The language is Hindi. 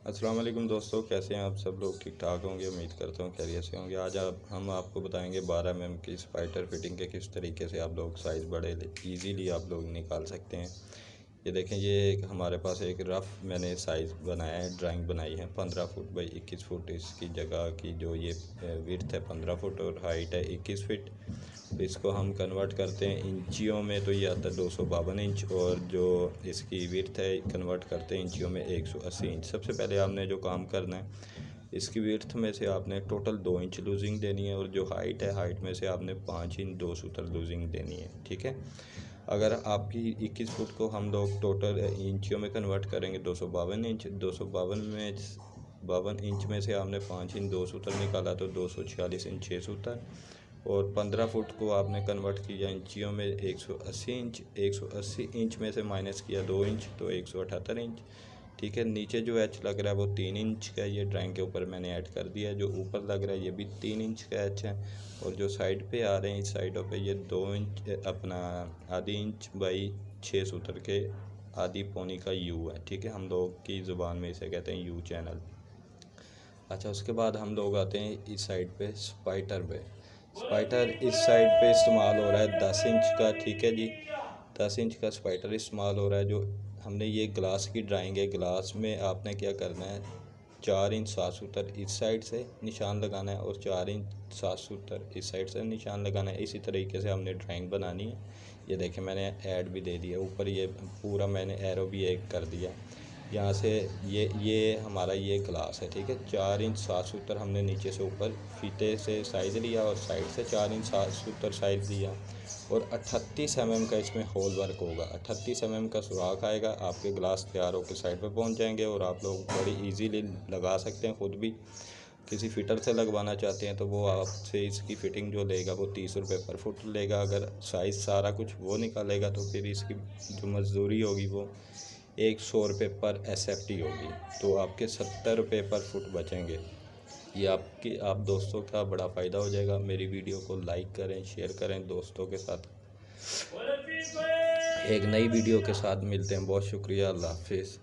अस्सलाम वालेकुम दोस्तों, कैसे हैं आप सब लोग? ठीक ठाक होंगे, उम्मीद करता हूँ खैरियत से होंगे। आज हम आपको बताएंगे 12 mm की स्पाइडर फिटिंग के किस तरीके से आप लोग साइज़ बड़े इजीली आप लोग निकाल सकते हैं। ये देखें, ये हमारे पास एक रफ़ मैंने साइज़ बनाया है, ड्राइंग बनाई है 15 फुट बाई 21 फुट। इसकी जगह की जो ये विड्थ है 15 फुट और हाइट है 21 फीट। इसको हम कन्वर्ट करते हैं इंचियों में, तो ये आता है 252 इंच, और जो इसकी विड्थ है कन्वर्ट करते हैं इंचियों में 180 इंच। सबसे पहले आपने जो काम करना है, इसकी विड्थ में से आपने टोटल 2 इंच लूजिंग देनी है, और जो हाइट है हाइट में से आपने 5 इंच 2 सूत्र लूजिंग देनी है। ठीक है, अगर आपकी 21 फुट को हम लोग टोटल इंचियों में कन्वर्ट करेंगे 252 इंच, 252 इंच में से आपने 5 इंच 2 सूत्र निकाला तो 246 इंच 6 सूत्र, और 15 फुट को आपने कन्वर्ट किया इंचियों में 180 इंच, 180 इंच में से माइनस किया 2 इंच तो 178 इंच। ठीक है, नीचे जो एच लग रहा है वो 3 इंच का, ये ड्राइंग के ऊपर मैंने ऐड कर दिया है। जो ऊपर लग रहा है ये भी 3 इंच का एच है, और जो साइड पे आ रहे हैं इस साइडों पे ये 2 इंच अपना आधी इंच बाई 6 सूत्र के आधी पौनी का यू है। ठीक है, हम लोग की ज़ुबान में इसे कहते हैं यू चैनल। अच्छा, उसके बाद हम लोग आते हैं इस साइड पे स्पाइटर पे। स्पाइटर इस साइड पे इस्तेमाल हो रहा है 10 इंच का। ठीक है जी, 10 इंच का स्पाइटर इस्तेमाल हो रहा है। जो हमने ये ग्लास की ड्राइंग है, ग्लास में आपने क्या करना है, 4 इंच 7 सूत्र इस साइड से निशान लगाना है और 4 इंच 7 सूत्र इस साइड से निशान लगाना है। इसी तरीके से हमने ड्राइंग बनानी है। ये देखें, मैंने ऐड भी दे दिया ऊपर, ये पूरा मैंने एरो भी एक कर दिया यहाँ से। ये हमारा ये ग्लास है। ठीक है, 4 इंच 7 सूत्र हमने नीचे से ऊपर फीते से साइज़ लिया और साइड से 4 इंच 7 सूत्र साइज़ लिया, और 38 mm का इसमें होल वर्क होगा। 38 mm का सुराख आएगा, आपके ग्लास तैयार होकर साइड पे पहुंच जाएंगे, और आप लोग बड़ी इजीली लगा सकते हैं। ख़ुद भी किसी फिटर से लगवाना चाहते हैं तो वो आपसे इसकी फ़िटिंग जो लेगा वो 30 रुपये पर फुट लेगा। अगर साइज़ सारा कुछ वो निकालेगा तो फिर इसकी जो मज़दूरी होगी वो 100 रुपये पर SFT होगी, तो आपके 70 रुपये पर फुट बचेंगे। ये आप दोस्तों का बड़ा फ़ायदा हो जाएगा। मेरी वीडियो को लाइक करें, शेयर करें दोस्तों के साथ। एक नई वीडियो के साथ मिलते हैं। बहुत शुक्रिया, अल्लाह हाफिज़।